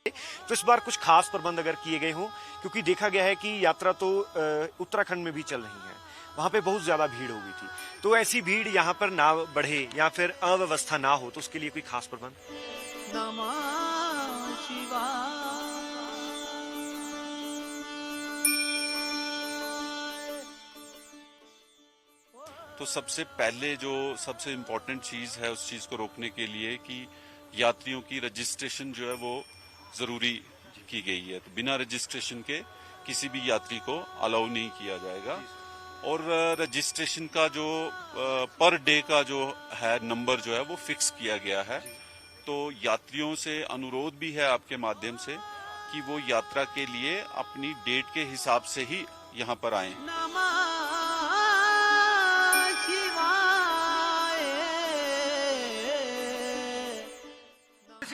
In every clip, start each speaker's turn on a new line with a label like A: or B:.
A: तो इस बार कुछ खास प्रबंध अगर किए गए हों, क्योंकि देखा गया है कि यात्रा तो उत्तराखंड में भी चल रही है, वहां पे बहुत ज्यादा भीड़ हो गई थी। तो ऐसी भीड़ यहाँ पर ना बढ़े या फिर अव्यवस्था ना हो, तो उसके लिए कोई खास प्रबंध?
B: नमः शिवाय।
C: तो सबसे पहले जो सबसे इम्पोर्टेंट चीज है उस चीज को रोकने के लिए कि यात्रियों की रजिस्ट्रेशन जो है वो जरूरी की गई है। तो बिना रजिस्ट्रेशन के किसी भी यात्री को अलाउ नहीं किया जाएगा। और रजिस्ट्रेशन का जो पर डे का जो है नंबर जो है वो फिक्स किया गया है। तो यात्रियों से अनुरोध भी है आपके माध्यम से कि वो यात्रा के लिए अपनी डेट के हिसाब से ही यहाँ पर आएं।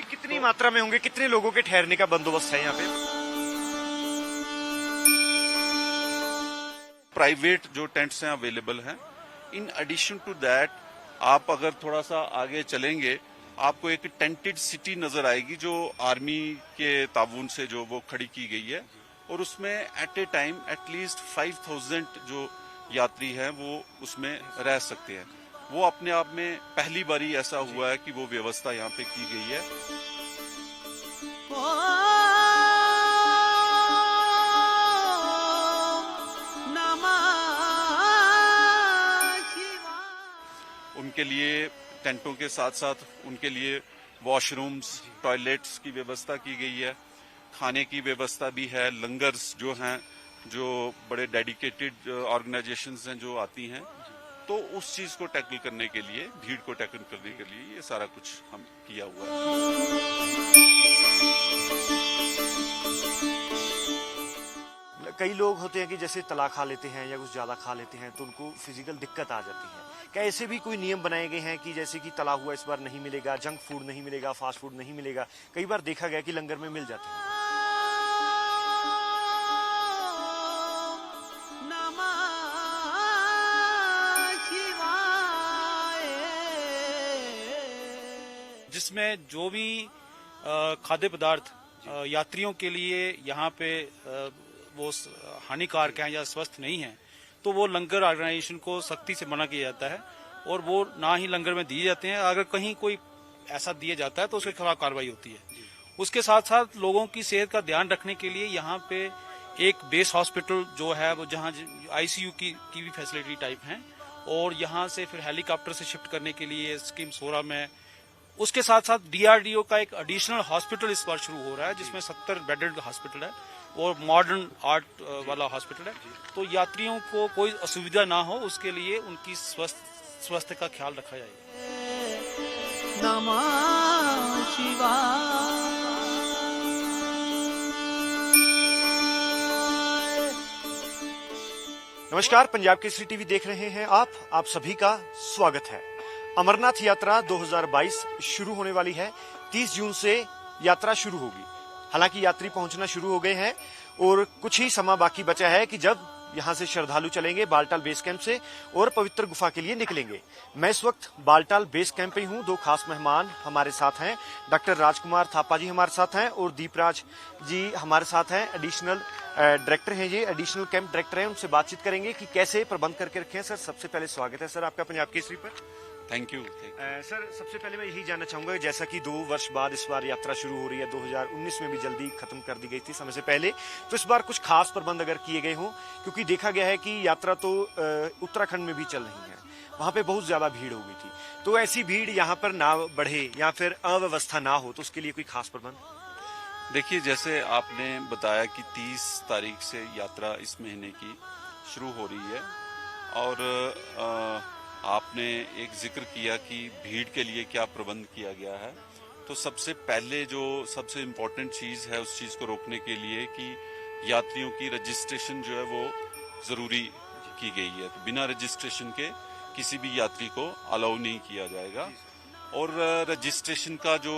A: कितनी मात्रा में होंगे, कितने लोगों के ठहरने का बंदोबस्त है यहाँ पे?
C: प्राइवेट जो टेंट्स हैं अवेलेबल हैं। इन एडिशन टू दैट आप अगर थोड़ा सा आगे चलेंगे आपको एक टेंटेड सिटी नजर आएगी जो आर्मी के ताबून से जो वो खड़ी की गई है। और उसमें एट ए टाइम एटलीस्ट 5000 जो यात्री हैं वो उसमें रह सकते हैं। वो अपने आप में पहली बारी ऐसा हुआ है कि वो व्यवस्था यहाँ पे की गई है। उनके लिए टेंटों के साथ साथ उनके लिए वॉशरूम्स, टॉयलेट्स की व्यवस्था की गई है। खाने की व्यवस्था भी है। लंगर्स जो हैं, जो बड़े डेडिकेटेड ऑर्गेनाइजेशंस हैं जो आती हैं, तो उस चीज को टैकल करने के लिए, भीड़ को टैकल करने के लिए ये सारा कुछ हम किया हुआ है।
A: कई लोग होते हैं कि जैसे तला खा लेते हैं या कुछ ज्यादा खा लेते हैं तो उनको फिजिकल दिक्कत आ जाती है। क्या ऐसे भी कोई नियम बनाए गए हैं कि जैसे कि तला हुआ इस बार नहीं मिलेगा, जंक फूड नहीं मिलेगा, फास्ट फूड नहीं मिलेगा? कई बार देखा गया कि लंगर में मिल जाते हैं।
D: जिसमें जो भी खाद्य पदार्थ यात्रियों के लिए यहाँ पे वो हानिकारक हैं या स्वस्थ नहीं हैं, तो वो लंगर ऑर्गेनाइजेशन को सख्ती से मना किया जाता है और वो ना ही लंगर में दिए जाते हैं। अगर कहीं कोई ऐसा दिया जाता है तो उसके खिलाफ कार्रवाई होती है। उसके साथ साथ लोगों की सेहत का ध्यान रखने के लिए यहाँ पे एक बेस हॉस्पिटल जो है वो जहाँ ICU की भी फैसिलिटी टाइप है, और यहाँ से फिर हेलीकॉप्टर से शिफ्ट करने के लिए स्कीम सोरा में। उसके साथ साथ DRDO का एक एडिशनल हॉस्पिटल इस बार शुरू हो रहा है जिसमें 70 बेडेड हॉस्पिटल है और मॉडर्न आर्ट वाला हॉस्पिटल है। तो यात्रियों को कोई असुविधा ना हो उसके लिए उनकी स्वास्थ्य का ख्याल रखा जाएगा।
B: नमः शिवाय।
A: नमस्कार, पंजाब केसरी टीवी देख रहे हैं आप सभी का स्वागत है। अमरनाथ यात्रा 2022 शुरू होने वाली है। 30 जून से यात्रा शुरू होगी। हालांकि यात्री पहुंचना शुरू हो गए हैं और कुछ ही समय बाकी बचा है कि जब यहां से श्रद्धालु चलेंगे बालटाल बेस कैंप से और पवित्र गुफा के लिए निकलेंगे। मैं इस वक्त बालटाल बेस कैंप पे हूं। दो खास मेहमान हमारे साथ हैं। डॉक्टर राजकुमार थापा जी हमारे साथ हैं और दीपराज जी हमारे साथ हैं। एडिशनल डायरेक्टर हैं, ये एडिशनल कैंप डायरेक्टर हैं। उनसे बातचीत करेंगे कि कैसे प्रबंध करके रखे हैं। सर, सबसे पहले स्वागत है सर आपका पंजाब केसरी पर।
C: Thank you.
A: सर, सबसे पहले मैं यही जानना चाहूंगा, जैसा कि 2 वर्ष बाद इस बार यात्रा शुरू हो रही है, 2019 में भी जल्दी खत्म कर दी गई थी समय से पहले, तो इस बार कुछ खास प्रबंध अगर किए गए हों, क्योंकि देखा गया है कि यात्रा तो उत्तराखंड में भी चल रही है, वहां पे बहुत ज्यादा भीड़ हो गई थी। तो ऐसी भीड़ यहाँ पर ना बढ़े या फिर अव्यवस्था ना हो, तो उसके लिए कोई खास प्रबंध?
C: देखिए, जैसे आपने बताया कि 30 तारीख से यात्रा इस महीने की शुरू हो रही है और आपने एक जिक्र किया कि भीड़ के लिए क्या प्रबंध किया गया है। तो सबसे पहले जो सबसे इम्पोर्टेंट चीज है उस चीज को रोकने के लिए कि यात्रियों की रजिस्ट्रेशन जो है वो जरूरी की गई है। तो बिना रजिस्ट्रेशन के किसी भी यात्री को अलाउ नहीं किया जाएगा। और रजिस्ट्रेशन का जो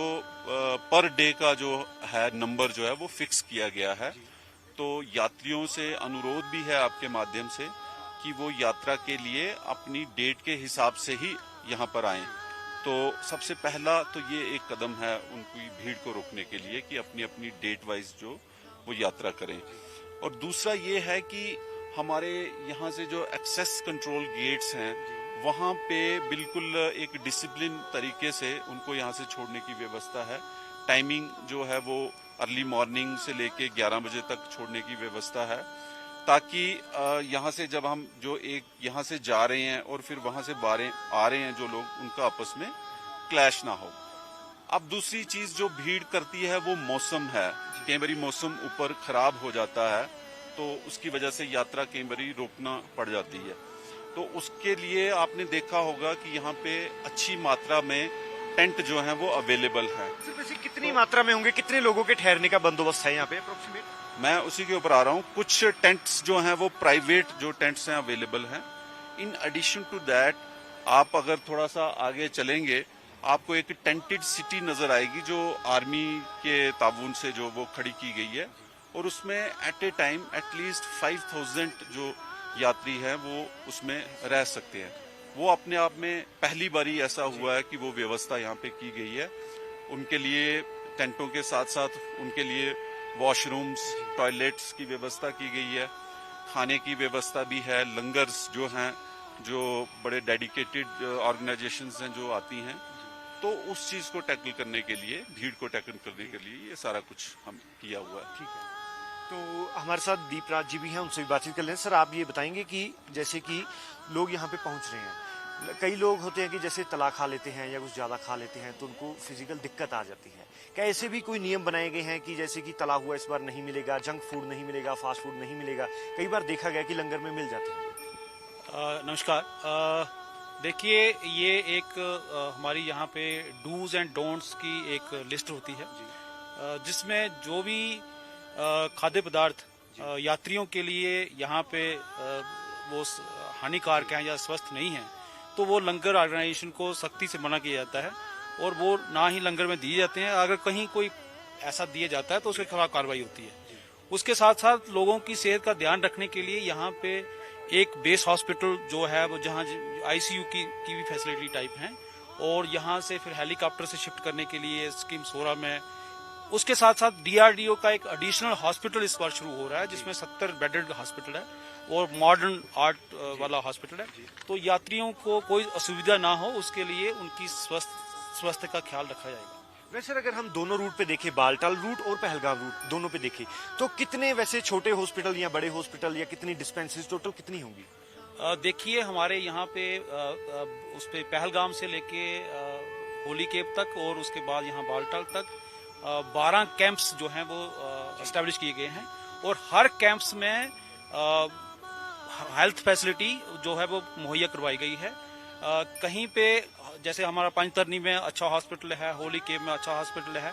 C: पर डे का जो है नंबर जो है वो फिक्स किया गया है। तो यात्रियों से अनुरोध भी है आपके माध्यम से कि वो यात्रा के लिए अपनी डेट के हिसाब से ही यहाँ पर आएं। तो सबसे पहला तो ये एक कदम है उनकी भीड़ को रोकने के लिए कि अपनी अपनी डेट वाइज जो वो यात्रा करें। और दूसरा ये है कि हमारे यहाँ से जो एक्सेस कंट्रोल गेट्स हैं वहाँ पे बिल्कुल एक डिसिप्लिन तरीके से उनको यहाँ से छोड़ने की व्यवस्था है। टाइमिंग जो है वो अर्ली मॉर्निंग से लेके 11 बजे तक छोड़ने की व्यवस्था है, ताकि यहाँ से जब हम जो एक यहाँ से जा रहे हैं और फिर वहाँ से आ रहे हैं जो लोग, उनका आपस में क्लैश ना हो। अब दूसरी चीज जो भीड़ करती है वो मौसम है। कई बारी मौसम ऊपर खराब हो जाता है तो उसकी वजह से यात्रा कई बारी रोकना पड़ जाती है। तो उसके लिए आपने देखा होगा कि यहाँ पे अच्छी मात्रा में टेंट जो है वो अवेलेबल है।
A: सिर्फ ऐसी कितनी मात्रा में होंगे, कितने लोगों के ठहरने का बंदोबस्त है यहाँ पे अप्रोक्सीमेट?
C: मैं उसी के ऊपर आ रहा हूँ। कुछ टेंट्स जो हैं वो प्राइवेट जो टेंट्स हैं अवेलेबल हैं। इन एडिशन टू दैट आप अगर थोड़ा सा आगे चलेंगे आपको एक टेंटेड सिटी नजर आएगी जो आर्मी के ताबून से जो वो खड़ी की गई है, और उसमें एट ए टाइम एटलीस्ट 5000 जो यात्री हैं वो उसमें रह सकते हैं। वो अपने आप में पहली बारी ऐसा हुआ है कि वो व्यवस्था यहाँ पे की गई है। उनके लिए टेंटों के साथ साथ उनके लिए वॉशरूम्स, टॉयलेट्स की व्यवस्था की गई है, खाने की व्यवस्था भी है, लंगर्स जो हैं, जो बड़े डेडिकेटेड ऑर्गेनाइजेशंस हैं जो आती हैं। तो उस चीज को टैकल करने के लिए, भीड़ को टैकल करने के लिए ये सारा कुछ हम किया हुआ है।
A: ठीक है, तो हमारे साथ दीपराज जी भी हैं, उनसे भी बातचीत कर लें। सर, आप ये बताएंगे कि जैसे कि लोग यहाँ पे पहुँच रहे हैं, कई लोग होते हैं कि जैसे तला खा लेते हैं या कुछ ज़्यादा खा लेते हैं तो उनको फिजिकल दिक्कत आ जाती है। क्या ऐसे भी कोई नियम बनाए गए हैं कि जैसे कि तला हुआ इस बार नहीं मिलेगा, जंक फूड नहीं मिलेगा, फास्ट फूड नहीं मिलेगा? कई बार देखा गया कि लंगर में मिल जाते हैं।
D: नमस्कार। देखिए, ये एक हमारी यहाँ पे डूज एंड डोंट्स की एक लिस्ट होती है, जिसमें जो भी खाद्य पदार्थ यात्रियों के लिए यहाँ पे वो हानिकारक हैं या स्वस्थ नहीं हैं, तो वो लंगर ऑर्गेनाइजेशन को सख्ती से मना किया जाता है और वो ना ही लंगर में दिए जाते हैं। अगर कहीं कोई ऐसा दिया जाता है तो उसके खिलाफ कार्रवाई होती है। उसके साथ साथ लोगों की सेहत का ध्यान रखने के लिए यहाँ पे एक बेस हॉस्पिटल जो है वो जहाँ आईसीयू की भी फैसिलिटी टाइप है, और यहाँ से फिर हेलीकॉप्टर से शिफ्ट करने के लिए स्कीम सोरा में। उसके साथ साथ डीआरडीओ का एक एडिशनल हॉस्पिटल इस बार शुरू हो रहा है, जिसमें 70 बेडेड हॉस्पिटल है और मॉडर्न आर्ट वाला हॉस्पिटल है। तो यात्रियों को कोई असुविधा ना हो उसके लिए उनकी स्वास्थ्य का ख्याल रखा जाएगा।
A: वैसे अगर हम दोनों रूट पे देखें, बालटाल रूट और पहलगाम रूट, दोनों पे देखें, तो कितने वैसे छोटे हॉस्पिटल या बड़े हॉस्पिटल या कितनी डिस्पेंसरीज टोटल कितनी होंगी?
D: देखिए, हमारे यहाँ पे उस पे पहलगाम से लेके होली केप तक और उसके बाद यहाँ बालटाल तक 12 कैंप्स जो हैं वो एस्टेब्लिश किए गए हैं, और हर कैंप्स में हेल्थ फैसिलिटी जो है वो मुहैया करवाई गई है। कहीं पे जैसे हमारा पंचतरनी में अच्छा हॉस्पिटल है, होली केप में अच्छा हॉस्पिटल है,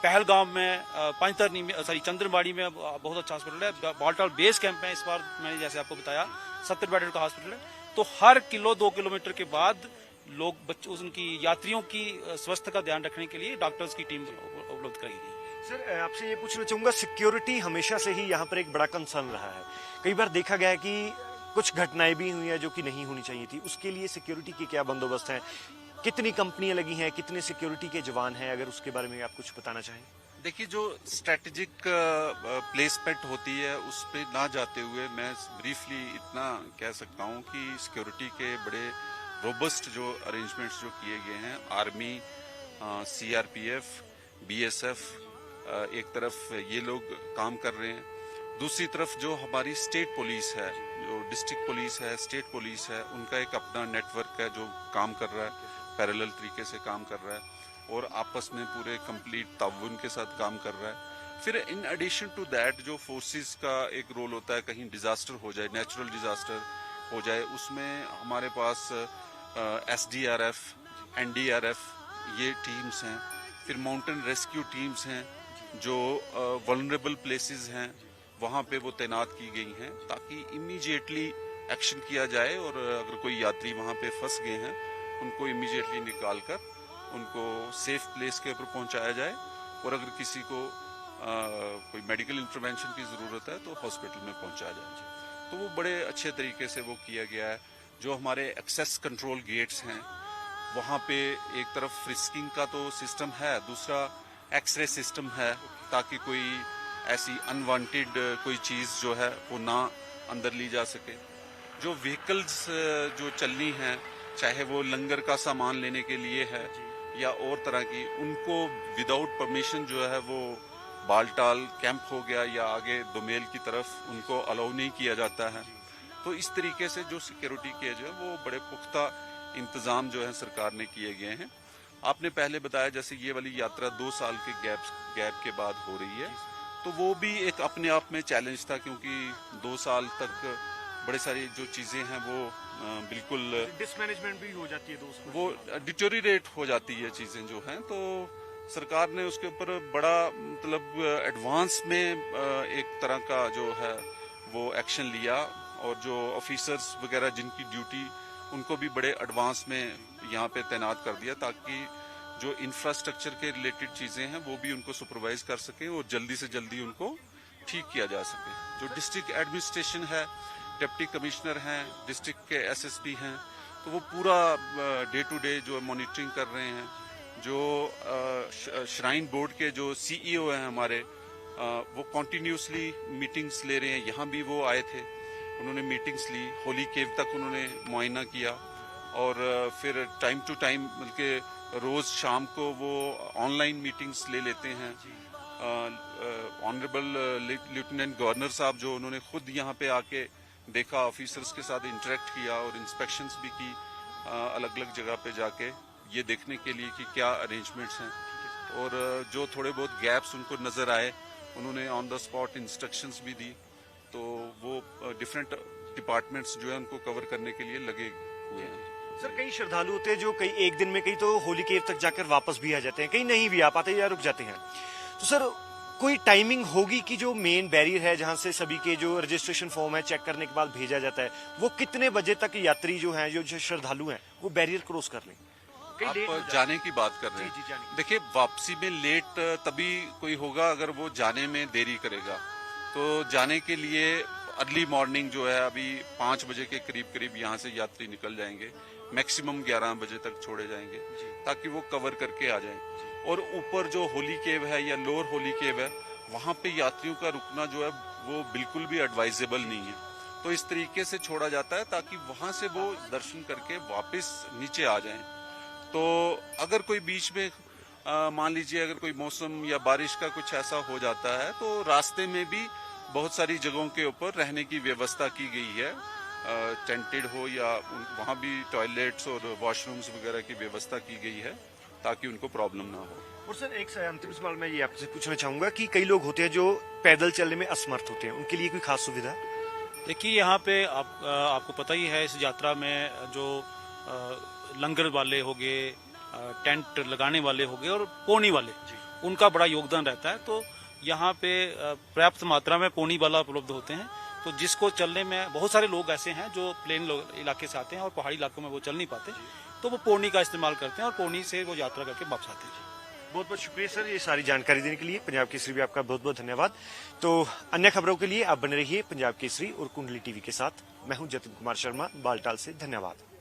D: पहलगाम में, पंचतरनी में, चंद्रबाड़ी में बहुत अच्छा हॉस्पिटल है, बालटाल बेस कैंप में इस बार मैंने जैसे आपको बताया 70 बेडेड का हॉस्पिटल है। तो हर 2 किलोमीटर के बाद लोग उनकी यात्रियों की स्वास्थ्य का ध्यान रखने के लिए डॉक्टर्स की टीम उपलब्ध कराई गई।
A: सर, आपसे ये पूछना चाहूंगा, सिक्योरिटी हमेशा से ही यहाँ पर एक बड़ा कंसर्न रहा है। कई बार देखा गया है कि कुछ घटनाएं भी हुई हैं जो कि नहीं होनी चाहिए थी। उसके लिए सिक्योरिटी के क्या बंदोबस्त हैं? कितनी कंपनियां लगी हैं, कितने सिक्योरिटी के जवान हैं? अगर उसके बारे में आप कुछ बताना चाहें।
C: देखिए, जो स्ट्रेटेजिक प्लेसमेंट होती है उस पे ना जाते हुए मैं ब्रीफली इतना कह सकता हूँ कि सिक्योरिटी के बड़े रोबस्ट जो अरेंजमेंट्स जो किए गए हैं। आर्मी, सीआरपीएफ, बीएसएफ एक तरफ ये लोग काम कर रहे हैं, दूसरी तरफ जो हमारी स्टेट पुलिस है, जो डिस्ट्रिक्ट पुलिस है, स्टेट पुलिस है, उनका एक अपना नेटवर्क है जो काम कर रहा है, पैरेलल तरीके से काम कर रहा है और आपस में पूरे कंप्लीट ताउन के साथ काम कर रहा है। फिर इन एडिशन टू दैट जो फोर्सेस का एक रोल होता है, कहीं डिजास्टर हो जाए, नेचुरल डिजास्टर हो जाए, उसमें हमारे पास एसडीआरएफ, एनडीआरएफ ये टीम्स हैं। फिर माउंटेन रेस्क्यू टीम्स हैं जो वल्नरेबल प्लेसेस हैं वहाँ पे वो तैनात की गई हैं, ताकि इमीडिएटली एक्शन किया जाए और अगर कोई यात्री वहाँ पे फंस गए हैं उनको इमीडिएटली निकाल कर उनको सेफ प्लेस के ऊपर पहुँचाया जाए, और अगर किसी को कोई मेडिकल इंटरवेंशन की ज़रूरत है तो हॉस्पिटल में पहुँचाया जाए। तो वो बड़े अच्छे तरीके से वो किया गया है। जो हमारे एक्सेस कंट्रोल गेट्स हैं वहाँ पे एक तरफ फ्रिस्किंग का तो सिस्टम है, दूसरा एक्सरे सिस्टम है, ताकि कोई ऐसी अनवांटेड कोई चीज़ जो है वो ना अंदर ली जा सके। जो व्हीकल्स जो चलनी हैं, चाहे वो लंगर का सामान लेने के लिए है या और तरह की, उनको विदाउट परमिशन जो है वो बालटाल कैंप हो गया या आगे दोमेल की तरफ उनको अलाउ नहीं किया जाता है। तो इस तरीके से जो सिक्योरिटी के जो है वो बड़े पुख्ता इंतजाम जो है सरकार ने किए गए हैं। आपने पहले बताया जैसे ये वाली यात्रा 2 साल के गैप के बाद हो रही है, तो वो भी एक अपने आप में चैलेंज था, क्योंकि 2 साल तक बड़े सारी जो चीजें हैं वो बिल्कुल
A: डिसमैनेजमेंट भी हो जाती है, दोस्त
C: वो डिटोरिएट हो जाती है चीजें जो हैं। तो सरकार ने उसके ऊपर बड़ा मतलब एडवांस में एक तरह का जो है वो एक्शन लिया, और जो ऑफिसर्स वगैरह जिनकी ड्यूटी, उनको भी बड़े एडवांस में यहाँ पे तैनात कर दिया, ताकि जो इंफ्रास्ट्रक्चर के रिलेटेड चीजें हैं वो भी उनको सुपरवाइज कर सके और जल्दी से जल्दी उनको ठीक किया जा सके। जो डिस्ट्रिक्ट एडमिनिस्ट्रेशन है, डिप्टी कमिश्नर हैं, डिस्ट्रिक्ट के एसएसपी हैं, तो वो पूरा डे टू डे जो मॉनिटरिंग कर रहे हैं। जो श्राइन बोर्ड के जो सीईओ हैं हमारे, वो कॉन्टिन्यूसली मीटिंग्स ले रहे हैं। यहाँ भी वो आए थे, उन्होंने मीटिंग्स ली, होली केव तक उन्होंने मुआयना किया, और फिर टाइम टू टाइम बल्कि रोज शाम को वो ऑनलाइन मीटिंग्स ले लेते हैं। ऑनरेबल लेफ्टिनेंट गवर्नर साहब जो उन्होंने खुद यहाँ पे आके देखा, ऑफिसर्स के साथ इंटरेक्ट किया और इंस्पेक्शंस भी की अलग अलग जगह पे जाके, ये देखने के लिए कि क्या अरेंजमेंट्स हैं। और जो थोड़े बहुत गैप्स उनको नजर आए, उन्होंने ऑन द स्पॉट इंस्ट्रक्शंस भी दी। तो वो डिफरेंट डिपार्टमेंट्स जो है उनको कवर करने के लिए लगे हुए हैं।
A: सर, कई श्रद्धालु होते हैं जो कई एक दिन में कई तो होली केव तक जाकर वापस भी आ जाते हैं, कई नहीं भी आ पाते या रुक जाते हैं। तो सर, कोई टाइमिंग होगी कि जो मेन बैरियर है जहां से सभी के जो रजिस्ट्रेशन फॉर्म है चेक करने के बाद भेजा जाता है, वो कितने बजे तक यात्री जो हैं, जो श्रद्धालु हैं, वो बैरियर क्रॉस कर लें?
C: आप जाने की बात कर रहे हैं। देखिए, वापसी में लेट तभी कोई होगा अगर वो जाने में देरी करेगा। तो जाने के लिए अर्ली मॉर्निंग जो है, अभी 5 बजे के करीब करीब यहाँ से यात्री निकल जाएंगे, मैक्सिमम 11 बजे तक छोड़े जाएंगे, ताकि वो कवर करके आ जाएं। और ऊपर जो होली केव है या लोअर होली केव है, वहाँ पे यात्रियों का रुकना जो है वो बिल्कुल भी एडवाइजेबल नहीं है। तो इस तरीके से छोड़ा जाता है ताकि वहाँ से वो दर्शन करके वापस नीचे आ जाएं। तो अगर कोई बीच में मान लीजिए अगर कोई मौसम या बारिश का कुछ ऐसा हो जाता है, तो रास्ते में भी बहुत सारी जगहों के ऊपर रहने की व्यवस्था की गई है, टेंटेड हो या वहाँ भी टॉयलेट्स और वॉशरूम्स वगैरह की व्यवस्था की गई है, ताकि उनको प्रॉब्लम ना हो।
A: और सर, एक अंतिम सवाल मैं ये आपसे पूछना चाहूंगा कि कई लोग होते हैं जो पैदल चलने में असमर्थ होते हैं, उनके लिए कोई खास सुविधा?
D: देखिए, यहाँ पे आपको पता ही है, इस यात्रा में जो लंगर वाले हो गए, टेंट लगाने वाले हो गए और पोनी वाले, उनका बड़ा योगदान रहता है। तो यहाँ पे पर्याप्त मात्रा में पोनी वाला उपलब्ध होते हैं। तो जिसको चलने में, बहुत सारे लोग ऐसे हैं जो प्लेन इलाके से आते हैं और पहाड़ी इलाकों में वो चल नहीं पाते, तो वो पोनी का इस्तेमाल करते हैं और पोनी से वो यात्रा करके वापस आते हैं।
A: बहुत बहुत शुक्रिया सर, ये सारी जानकारी देने के लिए। पंजाब केसरी भी आपका बहुत बहुत धन्यवाद। तो अन्य खबरों के लिए आप बने रहिए पंजाब केसरी और कुंडली टीवी के साथ। मैं हूं जतिन कुमार शर्मा, बालटाल से। धन्यवाद।